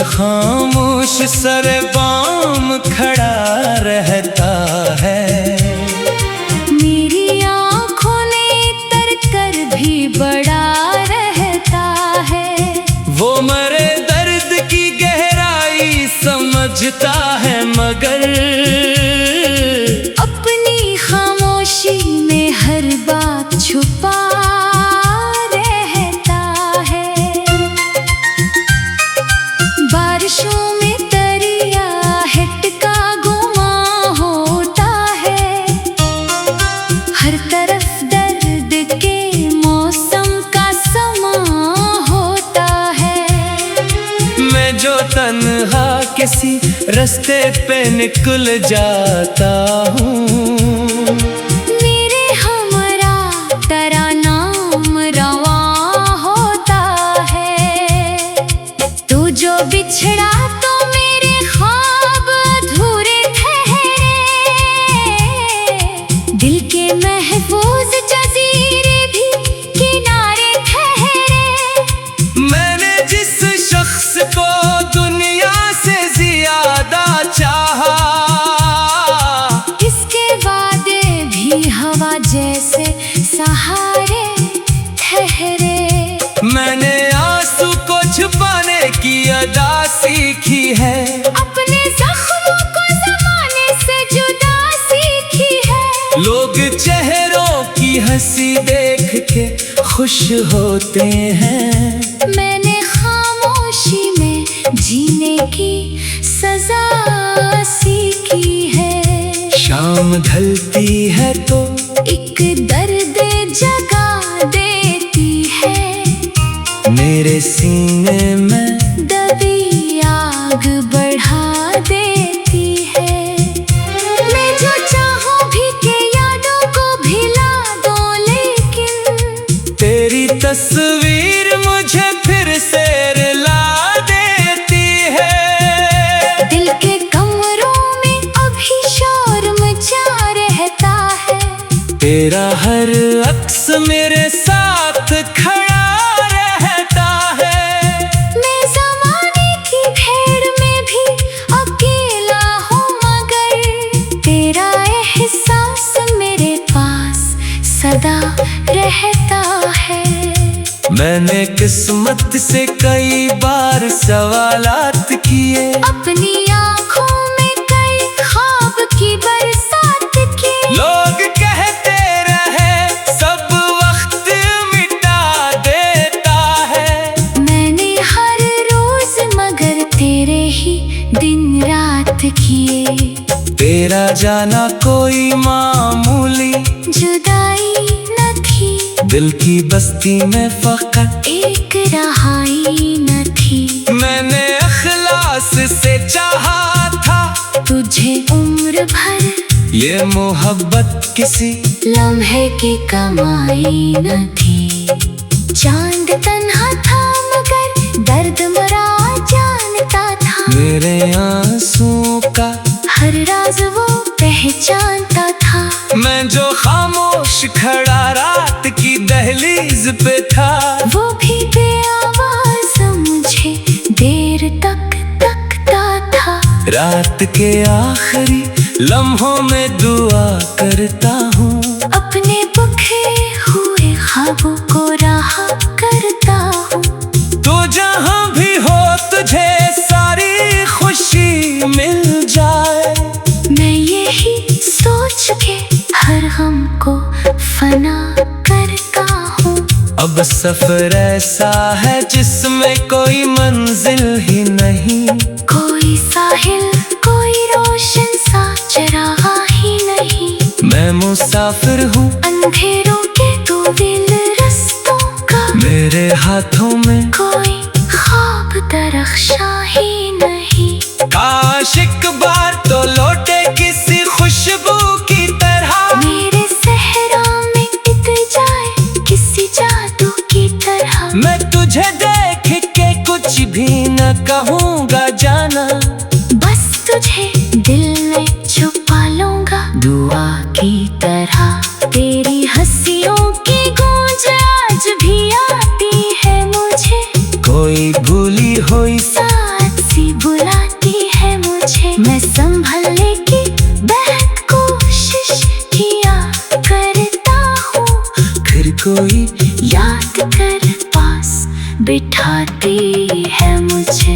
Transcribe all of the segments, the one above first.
खामोश सरे बाम खड़ा रहता है। मेरी आँखों ने तर कर भी बड़ा रहता है। वो मरे दर्द की गहराई समझता है मगर अपनी खामोशी में हर बात छुपा रहता है। बारिशों में दरिया हिटका गुमा होता है। हर तरफ दर्द के मौसम का समा होता है। मैं जो तन्हा किसी रास्ते पे निकल जाता हूँ, मेरे हमरा तेरा नाम रवा होता है। तू जो बिछड़ा तो मेरे ख्वाब अधूरे ठहरे। दिल के महफूज जजीरे भी किनारे ठहरे। मैंने जिस शख्स को दुनिया से ज्यादा चाहा, इसके वादे भी हवा जैसे सहारे ठहरे। मैंने आंसू को छुपाने की अदा सीखी है। अपने जख्मों को ज़माने से जुदा सीखी है। लोग चेहरों की हंसी देख के खुश होते हैं। मैंने खामोशी में जीने की सजा सीखी है। शाम ढलती है तो एक दर्द जगा देती है। मेरे सीने में दबी आग बढ़ा देती है। मैं जो चाहूं भी के यादों को भिला दो, लेकिन तेरी तस्वीर मुझे फिर से रुला देती है। दिल के कमरों में अभी शोर मचा रहता है। तेरा हर अक्स मेरे साथ खड़ा रहता है। मैं ज़माने की भीड़ में भी अकेला हूँ, मगर तेरा एहसास मेरे पास सदा रहता है। मैंने किस्मत से कई बार सवालात किए। अपनी आँखों में कई ख्वाब की बरसात की। लोग कहते रहे सब वक्त मिटा देता है। मैंने हर रोज मगर तेरे ही दिन रात किए। तेरा जाना कोई मामूली जुदाई न थी, दिल की बस्ती में फकत एक रहाई न थी। मैंने अखलास से चाहा था तुझे उम्र भर, ये मोहब्बत किसी लम्हे की कमाई न थी। चांद तन्हा था मगर दर्द मरा जानता था। मेरे आंसुओं का हर राज वो पहचानता था। मैं जो खामोश खड़ा रात की दहलीज पे था, वो भी बेआवाज़ मुझे देर तक तकता था। रात के आखिरी लम्हों में दुआ करता हूँ। अपने बिखरे हुए ख्वाबों को रहा करता हूँ। तो जहाँ भी हो तुझे सारी खुशी मिल जाए। मैं यही सोच के हर गम को फना करता हूँ। अब सफर ऐसा है जिसमें कोई मंजिल ही नहीं। कोई साहिल कोई रोशन सा चरागा ही नहीं। मैं मुसाफिर हूँ अंधेरों के तवील रास्तों का। मेरे हाथों में कोई ख्वाब दरख्शां ही नहीं। काश एक बार तो लौटे किसी खुशबू की तरह। मेरे सहरा में बीत जाए किसी जादू की तरह। मैं तुझे देख के कुछ भी न कहूँगा जाना, बस तुझे दिल में छुपा लूंगा दुआ की तरह। तेरी हंसियों की गूंज आज भी आती है मुझे। कोई भूली हुई साथ सी दी है मुझे।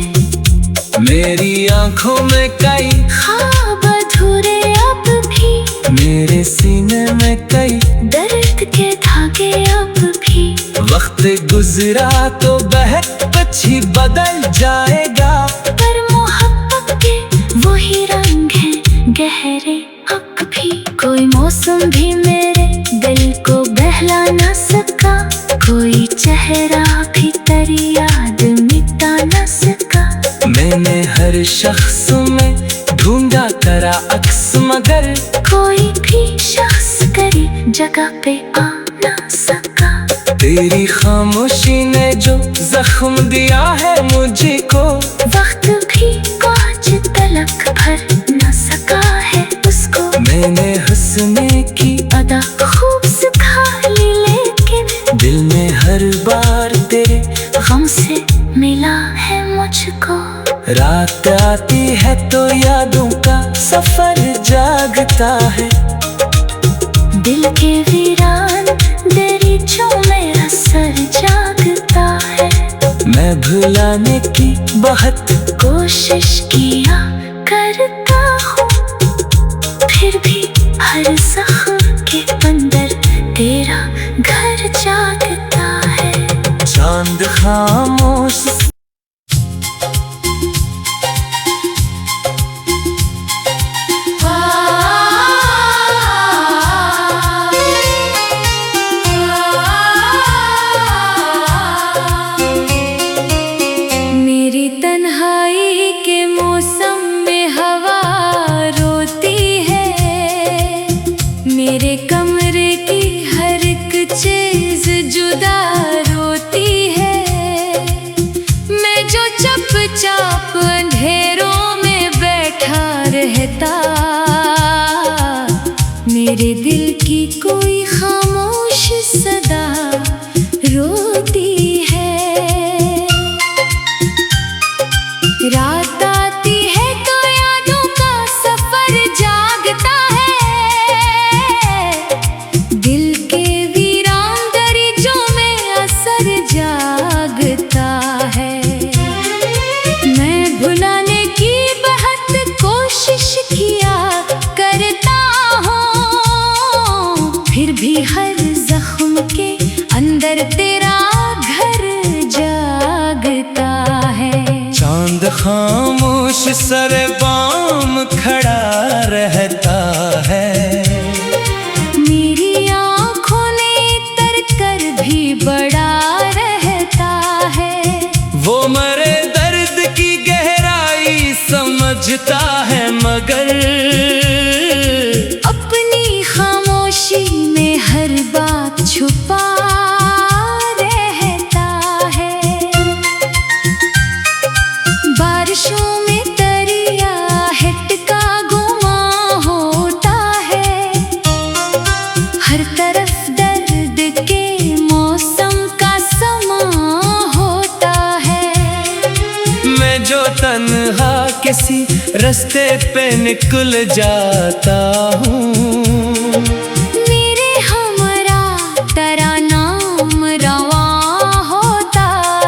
मेरी आंखों में कई ख्वाब अधूरे अब भी, मेरे सीने में कई दर्द के धागे अब भी। वक्त गुजरा तो बहुत पछी बदल जाएगा, पर मोहब्बत के वही रंग हैं गहरे अब भी। कोई मौसम भी मेरे दिल को बहला ना सका, कोई चेहरा भी तेरी याद मिटा ना सका। मैंने हर शख्स में ढूंढा करा अक्स, मगर कोई भी शख्स करी जगह पे आ ना सका। तेरी खामोशी ने जो जख्म दिया है मुझको, वक्त भी कुछ तलक भर न सका है उसको। मैंने हंसने की अदा खूब सिखा ली, लेकिन दिल में हर बार तेरे गम से मिला है मुझको। रात आती है तो यादों का सफर जागता है, दिल के वीरान दरीचों में असर जागता है। मैं भुलाने की बहुत कोशिश किया करता हूँ, फिर भी हर जख्म के अंदर तेरा घर जागता है। चांद खामोश मेरी तन्हाई के मौसम में हवा रोती है, मेरे कमरे की हर एक चीज जुदा रोती है। मैं जो चुपचाप अंधेरों में बैठा रहता, मेरे दिल की कोई खामोश सदा रोती है। रात आती है तो यादों का सफर जागता है, दिल के वीरान दरीचों में असर जागता है। मैं भुलाने की बहुत कोशिश किया करता हूँ, फिर भी हर जख्म के अंदर तेरा घर जागता है। चांद खामोश सर बाम खड़ा रहता है, मेरी आँखों ने तर कर भी बड़ा रहता है। वो मरे दर्द की गहराई समझता है, मगर अपनी खामोशी में हर बात छुपा रहता है। बारिशों में दरिया हिटका गुमा होता है, हर तरफ दर्द के मौसम का समा होता है। मैं जो तन्हा किसी रास्ते पे निकल जाता हूँ, मेरे हमरा तेरा नाम रवा होता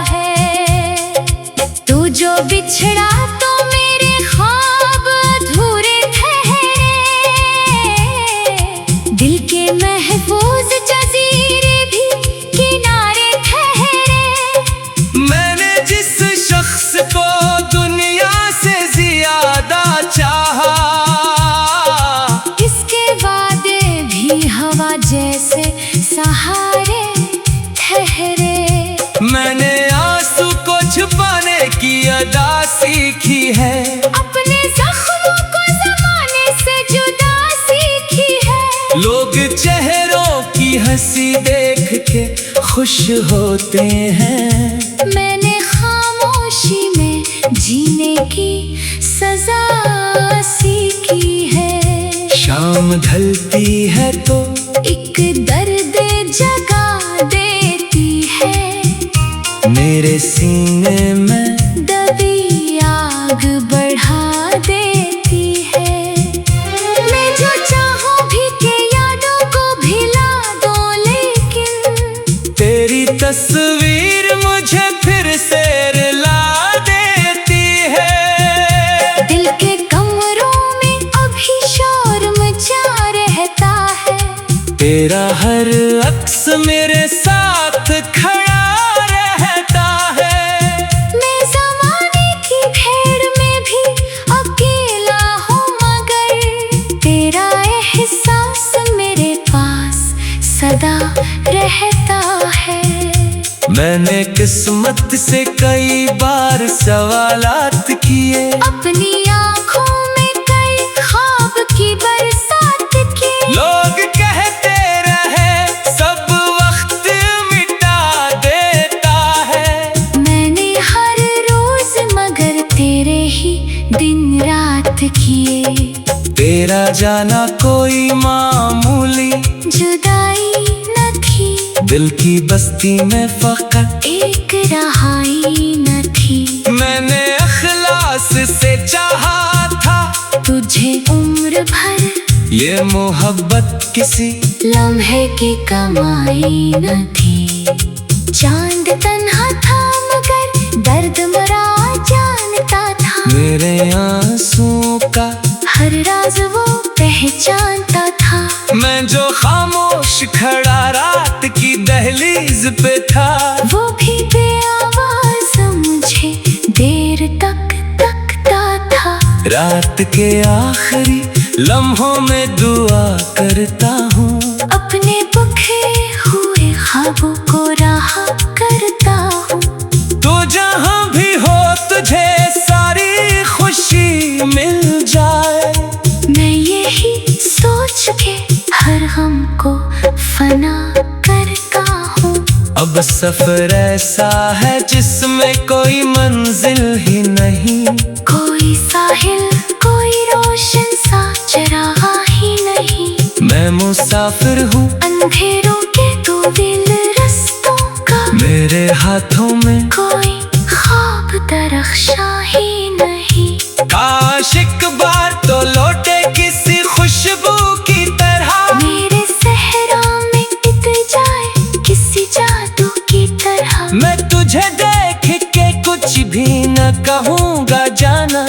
है। तू जो बिछड़ा तो मेरे ख्वाब अधूरे ठहरे, दिल के महफूज जजीरे भी किनारे ठहरे। मैंने जिस शख्स को दुनिया से ज्यादा चाहा, इसके वादे भी हवा जैसे सहारे ठहरे। मैंने आंसू को छुपाने की अदा सीखी है, अपने जख्मों को जमाने से जुदा सीखी है। लोग चेहरों की हंसी देख के खुश होते हैं, मैंने खामोशी में जीने की सजा सीखी है। शाम ढलती है तो एक दर्द जगा देती है, मेरे सीने में दबी आग बढ़ा देती है। मैं जो चाहूं भी के यादों को भिला दो, लेकिन तेरी तस्वीर मुझे फिर से रुला मेरे साथ खड़ा रहता है। मैं ज़माने की भीड़ में भी अकेला हूँ, मगर तेरा एहसास मेरे पास सदा रहता है। मैंने किस्मत से कई बार सवालात किए, अपनी आँखों में कई ख्वाब की बरसात की। लोग कहते रहे सब वक्त मिटा देता है। मैंने हर रोज मगर तेरे ही दिन रात किए। तेरा जाना कोई मामूली जुदाई न थी, दिल की बस्ती में फकत एक रहाई न थी। मैंने अखलास से चाहा था तुझे उम्र भर, ये मोहब्बत किसी लम्हे की कमाई न थी। चांद तन्हा था मगर दर्द मरा जानता था। मेरे आंसुओं का हर राज वो पहचानता था। मैं जो खामोश खड़ा रात की दहलीज पे था, वो भी बेआवाज़ मुझे देर तक तकता था। रात के आखिरी लम्हों में दुआ करता हूँ, अपने बिखरे हुए ख्वाबों को रहा करता हूँ। तो जहाँ भी हो तुझे सारी खुशी मिल जाए। मैं यही सोच के हर गम को फना करता हूँ। अब सफर ऐसा है जिसमें कोई मंजिल ही नहीं, कोई साहिल कोई रोशन सा चरागा ही नहीं। मैं मुसाफिर हूँ अंधेरों के दो दिल रस्तों का, मेरे हाथों में कोई ख्वाब दरख्शा ही नहीं। काश एक बार तो लौटे किसी खुशबू की तरह, मेरे सहरा में बीत जाए किसी जादू की तरह। मैं तुझे देख के कुछ भी न कहूँगा जाना,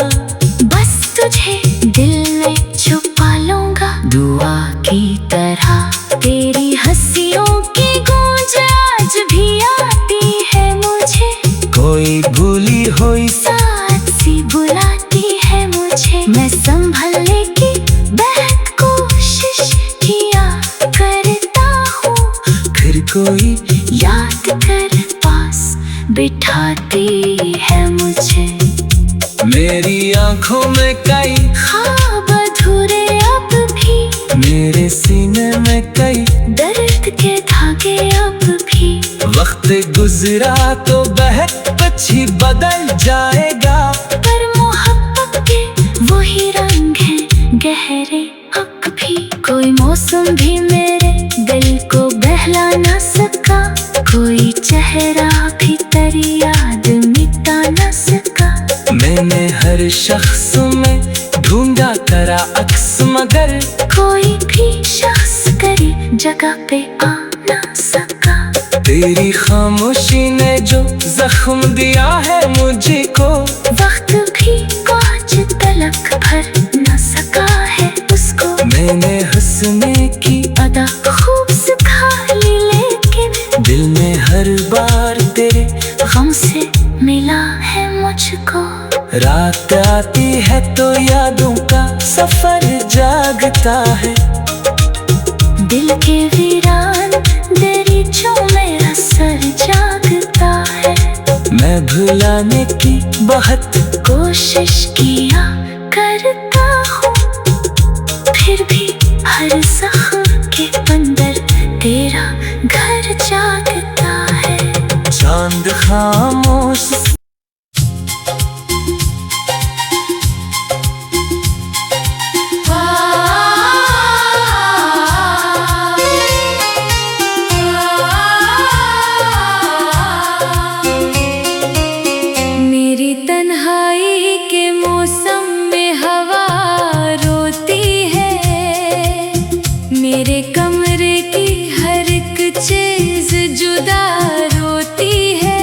बस तुझे दिल में छुपा लूंगा दुआ की तरह। तेरी हंसियों की गूंज आज भी आती है मुझे, कोई भूली हुई साथ सी बुलाती है मुझे। मैं संभलने की बहुत कोशिश किया करता हूँ, फिर कोई याद कर पास बिठाती है मुझे। मेरी आंखों में कई ख्वाब अधूरे अब भी, मेरे सीने में कई दर्द के धागे अब भी। वक्त गुजरा तो बहुत कुछ ही बदल जाएगा, पर मोहब्बत के वही रंग हैं गहरे अब भी। कोई मौसम भी मेरे दिल को बहला ना सका, कोई चेहरा भी तेरी याद मिटा ना सका। मैंने हर शख्स में ढूंढा करा अक्स, मगर कोई भी शख्स करी जगह पे आ ना सका। तेरी खामोशी ने जो जख्म दिया है मुझको, वक्त भी कांच तलक भर न सका है उसको। मैंने हंसने की अदा खूब सिखा ली, लेकिन दिल में हर बार तेरे गम से मिला है मुझको। रात आती है तो यादों का सफर जागता है, दिल के वीरान दरीचों में असर जागता है। मैं भुलाने की बहुत कोशिश किया करता हूँ, फिर भी हर जख्म के अंदर तेरा घर जागता है। चांद खामोश मेरी तन्हाई के मौसम में हवा रोती है, मेरे कमरे की हर एक चीज जुदा रोती है।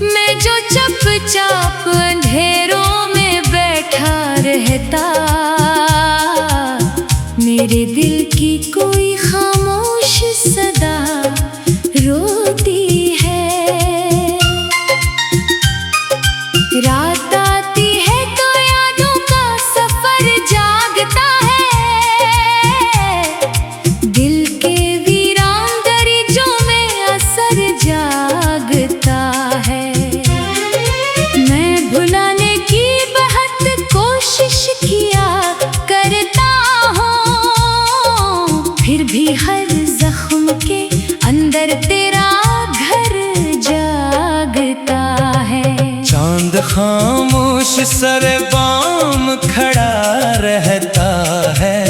मैं जो चुपचाप अंधेरों में बैठा रहता, मेरे दिल की कोई खामोश सदा हर जख्म के अंदर तेरा घर जागता है। चांद खामोश सर बाम खड़ा रहता है।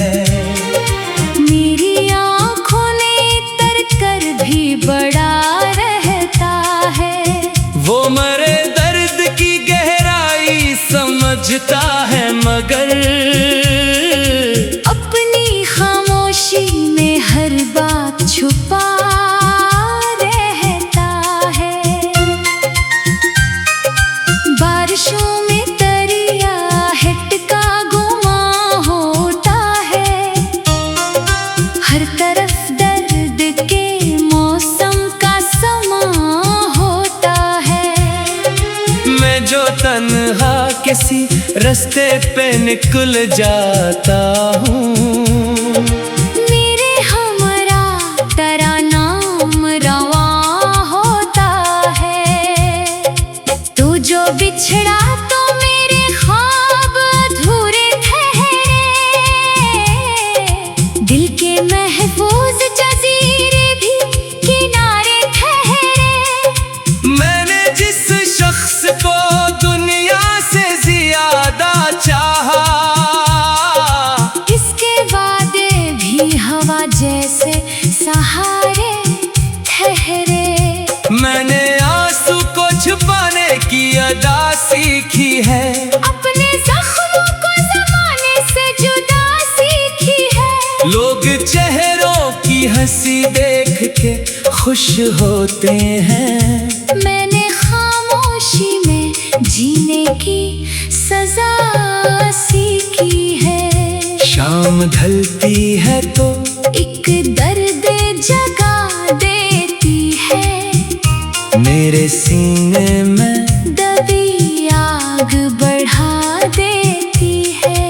मेरी आँखों ने तर कर भी बड़ा रहता है। वो मरे दर्द की गहराई समझता है मगर अपनी खामोशी में हर बात छुपा रहता है। बारिशों में दरिया हिटका गुमा होता है। हर तरफ दर्द के मौसम का समा होता है। मैं जो तन्हा किसी रास्ते पे निकल जाता हूँ, मेरे हमरा तेरा नाम रवां होता है। तू जो बिछड़ा तो मेरे ख्वाब अधूरे ठहरे। दिल के महफूज जजीरे भी किनारे ठहरे। मैंने जिस शख्स को दुनिया से ज्यादा चाहा, इसके वादे भी हवा जैसे सहारे ठहरे। मैंने आंसू को छुपाने की अदा सीखी है। अपने जख्मों को ज़माने से जुदा सीखी है। लोग चेहरों की हंसी देख के खुश होते हैं। मैंने खामोशी में जीने की सजा सीखी है। शाम ढलती है तो एक दर्द जगा देती है। मेरे सीने में दबी आग बढ़ा देती है।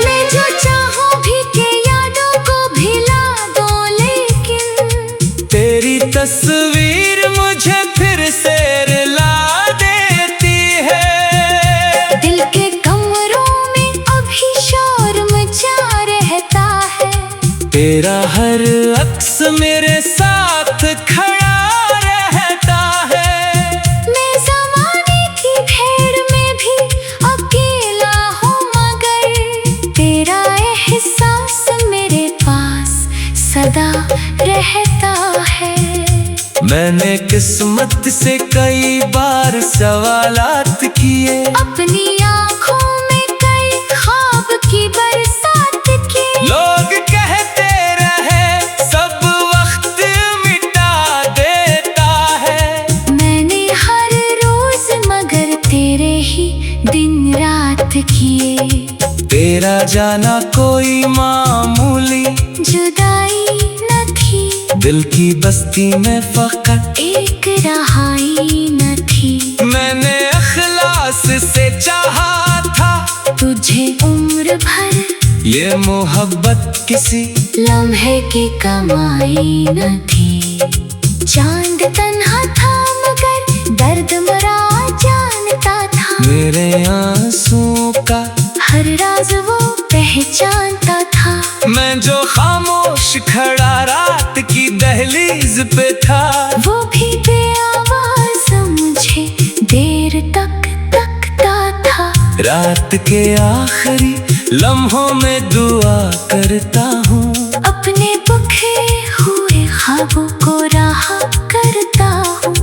मैं जो चाहूं भी के यादों को भिला दो, लेकिन तेरी तस्वीर मुझे फिर से रुला देती है। दिल के कमरों में अभी शोर मचा रहता है। तेरा हर अक्स मेरे साथ खड़ा रहता है। मैं ज़माने की भीड़ में भी अकेला हूँ, मगर तेरा एहसास मेरे पास सदा रहता है। मैंने किस्मत से कई बार सवालात किए। अपनी आँखों में कई ख्वाब की बरसात की। लोग कहते रहे सब वक्त मिटा देता है। मैंने हर रोज मगर तेरे ही दिन रात किए। तेरा जाना कोई मामूली जुदाई न थी, दिल की बस्ती में फकत एक रहाई न थी। मैंने अखलास से चाहा था तुझे उम्र भर, ये मोहब्बत किसी लम्हे की कमाई न थी। चांद तन्हा था मगर दर्द मरा जानता था। मेरे आंसुओं का हर राज वो पहचानता था। मैं जो खामोश खड़ा रात की दहलीज पे था, वो भी बेआवाज़ मुझे देर तक तकता था। रात के आखिरी लम्हों में दुआ करता हूँ। अपने बिखरे हुए ख्वाबों को रहा करता हूँ।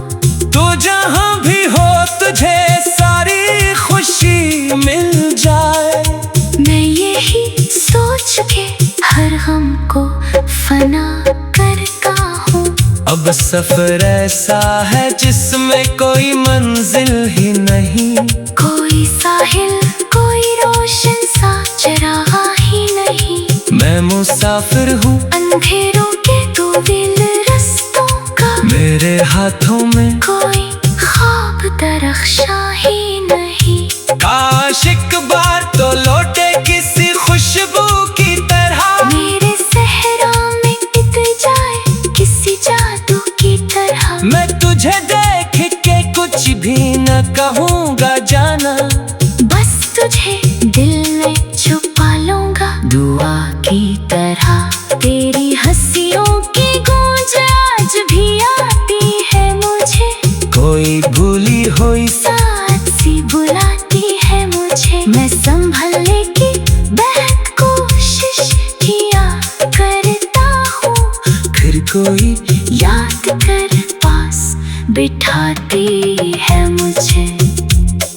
तो जहाँ भी हो तुझे सारी खुशी मिल जाए। मैं यही सोच के हर गम को फना करता हूँ। अब सफर ऐसा है जिसमें कोई मंजिल ही नहीं। कोई साहिल कोई रोशन सा चरागा ही नहीं। मैं मुसाफिर हूँ अंधेरों के दो दिल रस्तों का। मेरे हाथों में कोई ख्वाब दरख्शा ही नहीं। काश एक बार तो लौटे किसी खुशबू की तरह। मेरे सहरा में इत जाए किसी जादू की तरह। मैं तुझे देख के कुछ भी न कहूँगा जाना, बस तुझे दिल में छुपा लूंगा दुआ की तरह। तेरी हंसी कोई साथ सी बुलाती है मुझे, मैं संभलने की बहुत कोशिश किया करता हूँ, फिर कोई याद कर पास बिठाती है मुझे।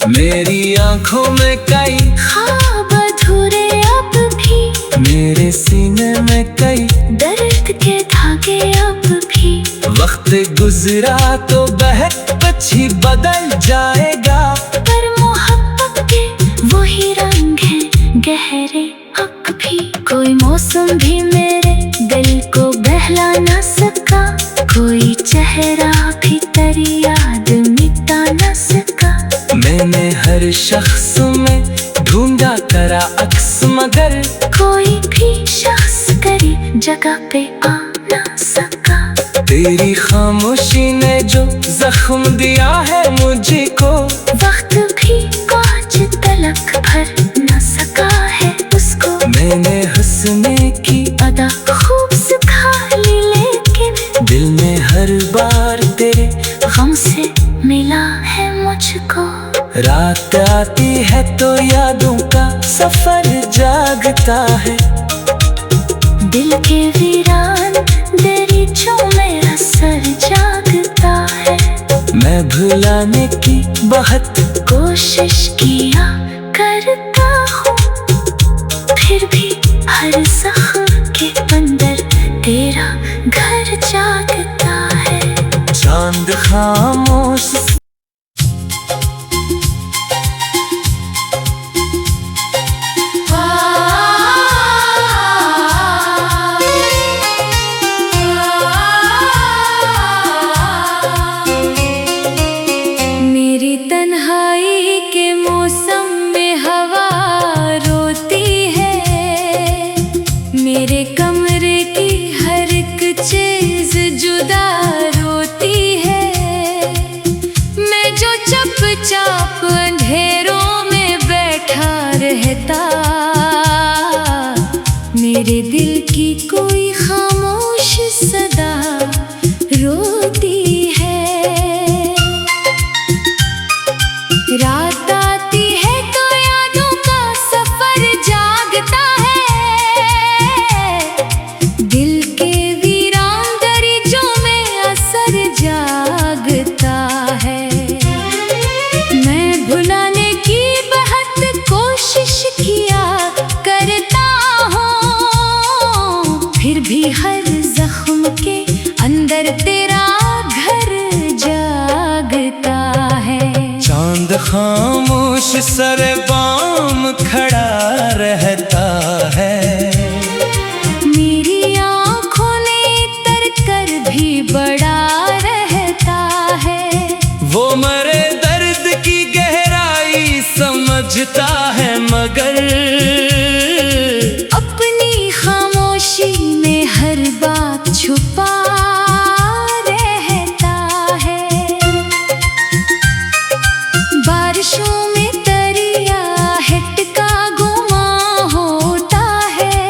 मेरी आंखों में कई ख्वाब अधूरे अब भी, मेरे सीने में कई दर्द के धागे अब भी। वक्त गुजरा तो बहुत कुछ ही बदल जाएगा, पर मोहब्बत के वही रंग हैं गहरे अब भी। कोई मौसम भी मेरे दिल को बहला ना सका, कोई चेहरा भी तेरी याद मिटा ना सका। मैंने हर शख्स में ढूंढा करा अक्स, मगर कोई भी शख्स करी जगह पे आ ना सका। तेरी खामोशी ने जो जख्म दिया है मुझको, वक्त भी कुछ तलक भर न सका है उसको। मैंने हुस्न की अदा खूब सिखा ली, लेकिन दिल में हर बार तेरे गम से मिला है मुझको। रात आती है तो यादों का सफर जागता है, दिल के वीरान दरीचों में असर जागता है। मैं भुलाने की बहुत कोशिश किया करता हूँ, फिर भी हर जख्म के अंदर तेरा घर जागता है। चांद खामोश मेरी तन्हाई के मौसम में हवा रोती है, मेरे कमरे की हर एक चीज जुदा रोती है। मैं जो चुपचाप अंधेरों में बैठा रहता, मेरे दिल की कोई खामोश सदा रोती है। रात आती है तो यादों का सफर जागता है, दिल के वीरान दरीचों में असर जागता है। मैं भुलाने की बहुत कोशिश किया करता हूँ, फिर भी हर जख्म के अंदर तेरा घर जागता है। चांद खामोश सर बाम खड़ा रहता है, मेरी आँखों ने तर कर भी बड़ा रहता है। वो मरे दर्द की गहराई समझता है, मगर अपनी खामोशी में हर बात छुपा रहता है। बारिशों में दरिया हिटका गुमा होता है,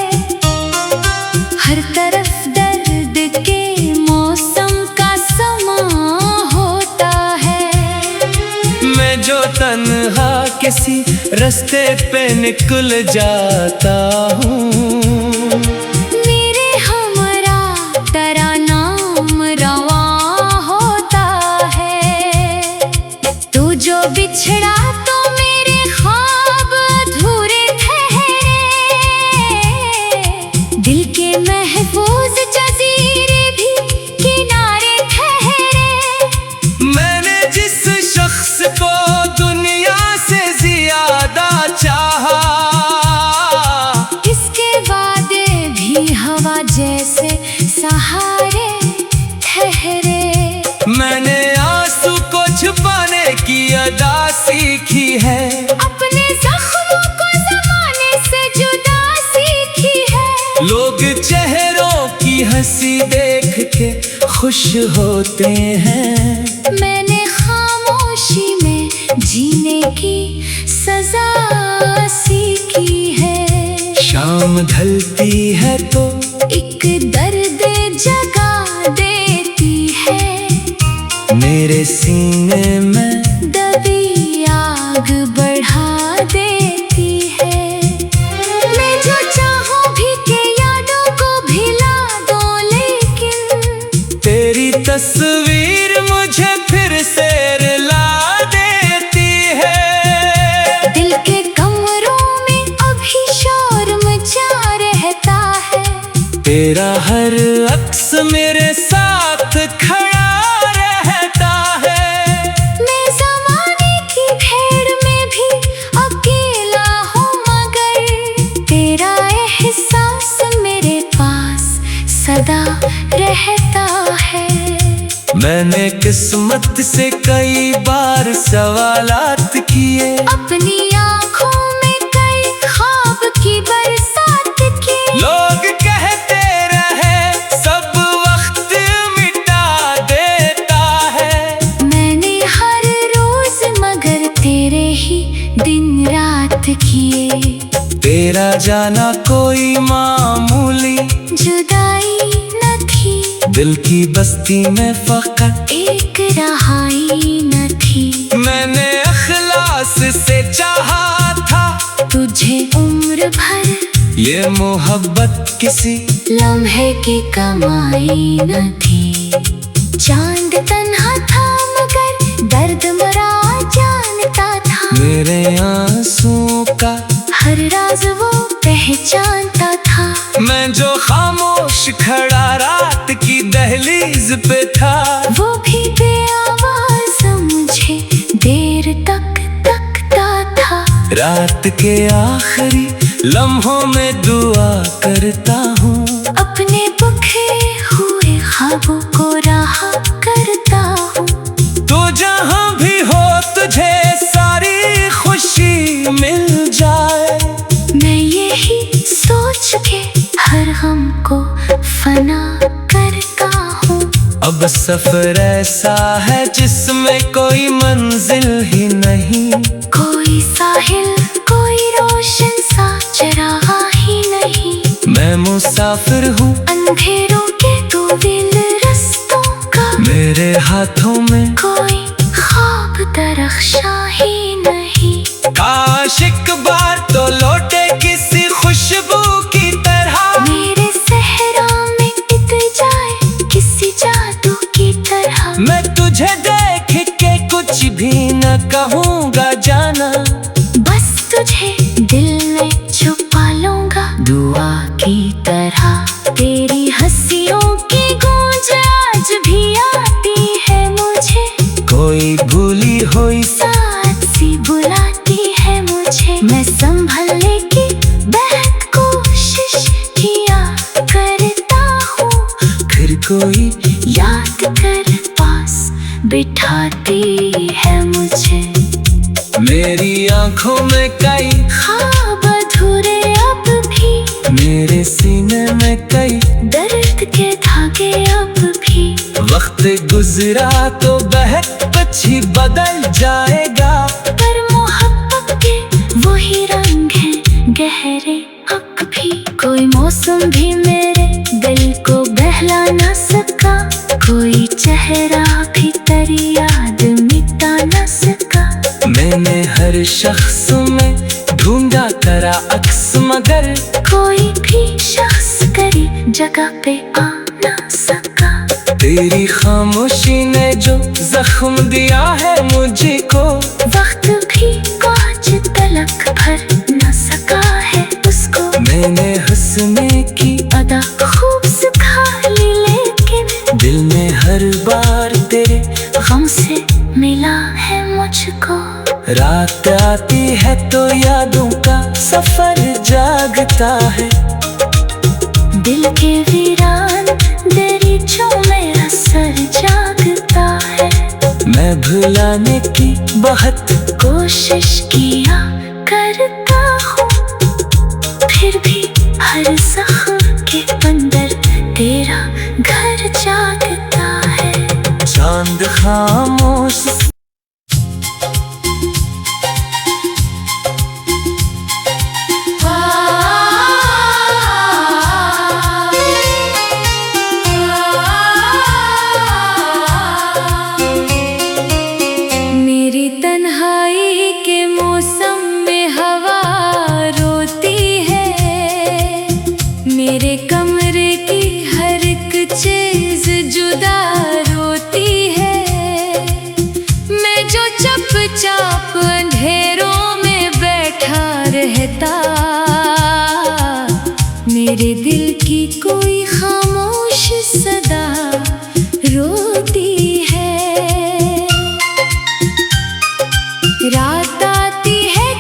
हर तरफ दर्द के मौसम का समा होता है। मैं जो तन्हा किसी रास्ते पे निकल जाता हूँ, मेरे हमरा तेरा नाम रवा होता है। तू जो बिछड़ा तो मेरे ख्वाब अधूरे ठहरे, दिल के महफूज जजीरे भी किनारे ठहरे। मैंने जिस शख्स को दुनिया से ज्यादा चाहा, इसके वादे भी हवा जैसे सहारे ठहरे। मैंने आंसू को छुपाने की अदा सीखी है, अपने जख्मों को जमाने से जुदा सीखी है। लोग चेहरों की हंसी देख के खुश होते हैं, मैंने खामोशी में जीने की सजा सीखी है। शाम ढलती है तो एक दर्द जगा देती है, मेरे सीने में दबी मैंने किस्मत से कई बार सवालात किए, अपनी आँखों में कई ख्वाब की बरसात की। लोग कहते रहे सब वक्त मिटा देता है, मैंने हर रोज मगर तेरे ही दिन रात किए। तेरा जाना कोई मामूली जुदाई न थी, दिल की बस्ती में फकत एक रहाई न थी। मैंने अखलास से चाहा था तुझे उम्र भर, ये मोहब्बत किसी लम्हे की कमाई न थी। चांद तन्हा था मगर दर्द मरा जानता था, मेरे आंसुओं का हर राज वो पहचानता था। मैं जो खामोश खड़ा रात की दहलीज पे था, वो भी बेआवाज़ मुझे देर तक तकता था। रात के आखिरी लम्हों में दुआ करता हूँ, अपने बिखरे हुए ख्वाबों को रहा करता हूँ। तो जहाँ भी हो तुझे सारी खुशी मिल जाए, मैं यही सोच के हर गम को फना करता हूँ। अब सफर ऐसा है जिसमें कोई मंजिल ही नहीं, कोई साहिल कोई रोशन सा चरागा ही नहीं। मैं मुसाफिर हूँ अंधेरों के तवील रास्तों का, मेरे हाथों में कोई ख्वाब दरख्शां ही नहीं। काश एक बार तो लौटे किसी खुशबू की तरह, मेरे सहरा में इत जाए किसी जादू की तरह। मैं तुझे देख के कुछ भी न कहूँगा जाना, बस तुझे दिल में छुपा लूंगा दुआ की तरह। तेरी हंसियों की गूंज आज भी आती है मुझे, कोई भूली हुई साथ सी बुलाती है मुझे। मैं संभलने की बहुत कोशिश किया करता हूँ, फिर कोई याद कर पास बिठाती है मुझे। मेरी आंखों में कई ख्वाब अधूरे अब भी, मेरे सीने में कई दर्द के धागे अब भी। वक्त गुजरा तो बहुत कुछ ही बदल जाएगा, पर मोहब्बत के वही रंग हैं गहरे अब भी। कोई मौसम भी मेरे दिल को बहला ना सका, कोई चेहरा भी तेरी याद मिटा ना सका। मैंने हर शख्स में ढूंढा तेरा अक्स, मगर कोई भी शख्स करी जगह पे आ ना सका। तेरी खामोशी ने जो जख्म दिया है मुझको, वक्त भी कांच तलक भर न सका है उसको। मैंने हंसने की अदा खूब सिखा ली, लेकिन दिल में हर बार तेरे गम से मिला है मुझको। रात आती है तो यादों का सफर जागता है, दिल के वीरान दरीचों में असर जागता है। मैं भुलाने की बहुत कोशिश किया करता हूँ, फिर भी हर जख्म के अंदर तेरा घर जागता है। चांद खामोश मेरी तन्हाई के मौसम में हवा रोती है, मेरे कमरे की हर एक चीज जुदा रोती है। मैं जो चुपचाप अंधेरों में बैठा रहता, मेरे दिल की कोई खामोश सदा रोती है। रात आती है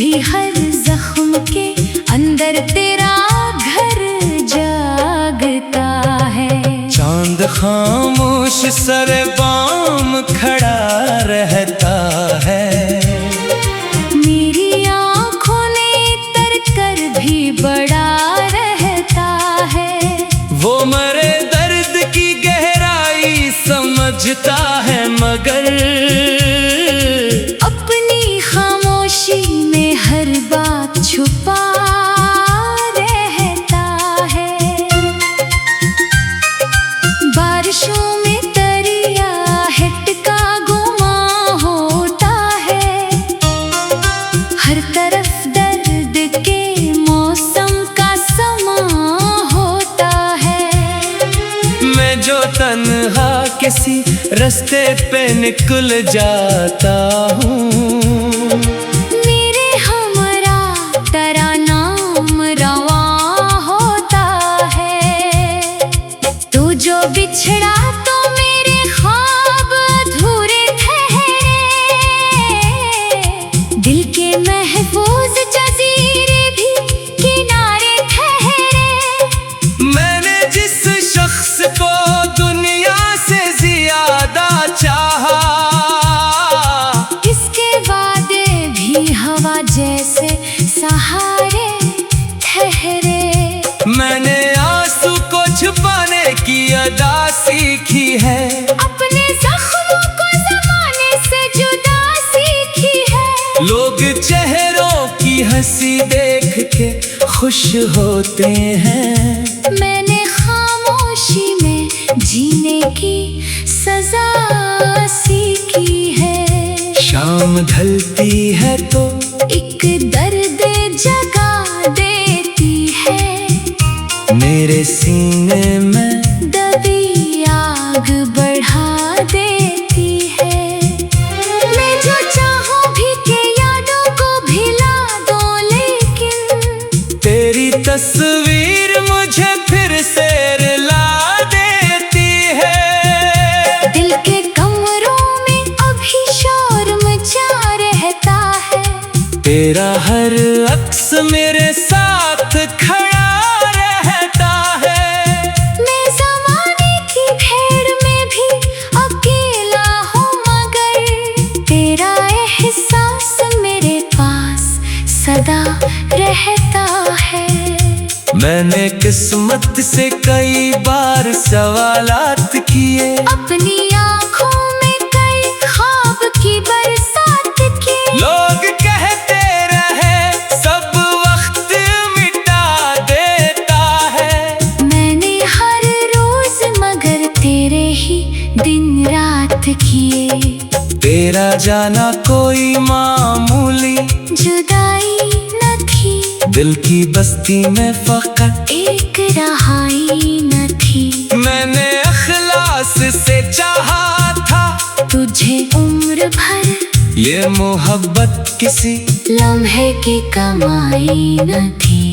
भी हर जख्म के अंदर तेरा घर जागता है। चांद खामोश सर बाम खड़ा रहता है। मेरी आँखों ने तर कर भी बड़ा रहता है। वो मरे दर्द की गहराई समझता है मगर अपनी खामोशी में हर बात छुपा रहता है। बारिशों में दरिया हिटका गुमा होता है। हर तरफ दर्द के मौसम का समा होता है। मैं जो तन्हा किसी रास्ते पे निकल जाता हूँ, मेरे हमरा तेरा नाम रवा होता है। तू जो बिछड़ा तो मेरे ख्वाब अधूरे ठहरे। दिल के महफूज जजीरे भी किनारे ठहरे। मैंने जिस शख्स को दुनिया से ज्यादा चाहा, इसके वादे भी हवा जैसे सहारे ठहरे। मैंने आंसू को छुपाने की अदा सीखी है। अपने जख्मों को जमाने से जुदा सीखी है। लोग चेहरों की हंसी देख के खुश होते हैं। मैंने खामोशी में जीने की सजा सीखी है। शाम ढलती है तो एक दर्द जगा देती है। मेरे सीने में दबी आग बढ़ा देती है। मैं जो चाहूं भी के यादों को भिला दो, लेकिन तेरी तस्वीर मुझे फिर से रुला देती है। दिल के कमरों में अभी शोर मचा रहता है। तेरा हर अक्स मेरे साथ खड़ा रहता है। मैं ज़माने की भीड़ में भी अकेला हूँ, मगर तेरा एहसास मेरे पास सदा रहता है। मैंने किस्मत से कई बार सवालात किए। अपनी आँखों में कई ख्वाब की बरसात की। लोग कहते रहे सब वक्त मिटा देता है। मैंने हर रोज मगर तेरे ही दिन रात किए। तेरा जाना कोई मामूली जुदाई न थी, दिल की बस्ती में फकत एक रहाई न थी। मैंने अखलास से चाहा था तुझे उम्र भर, ये मोहब्बत किसी लम्हे की कमाई न थी।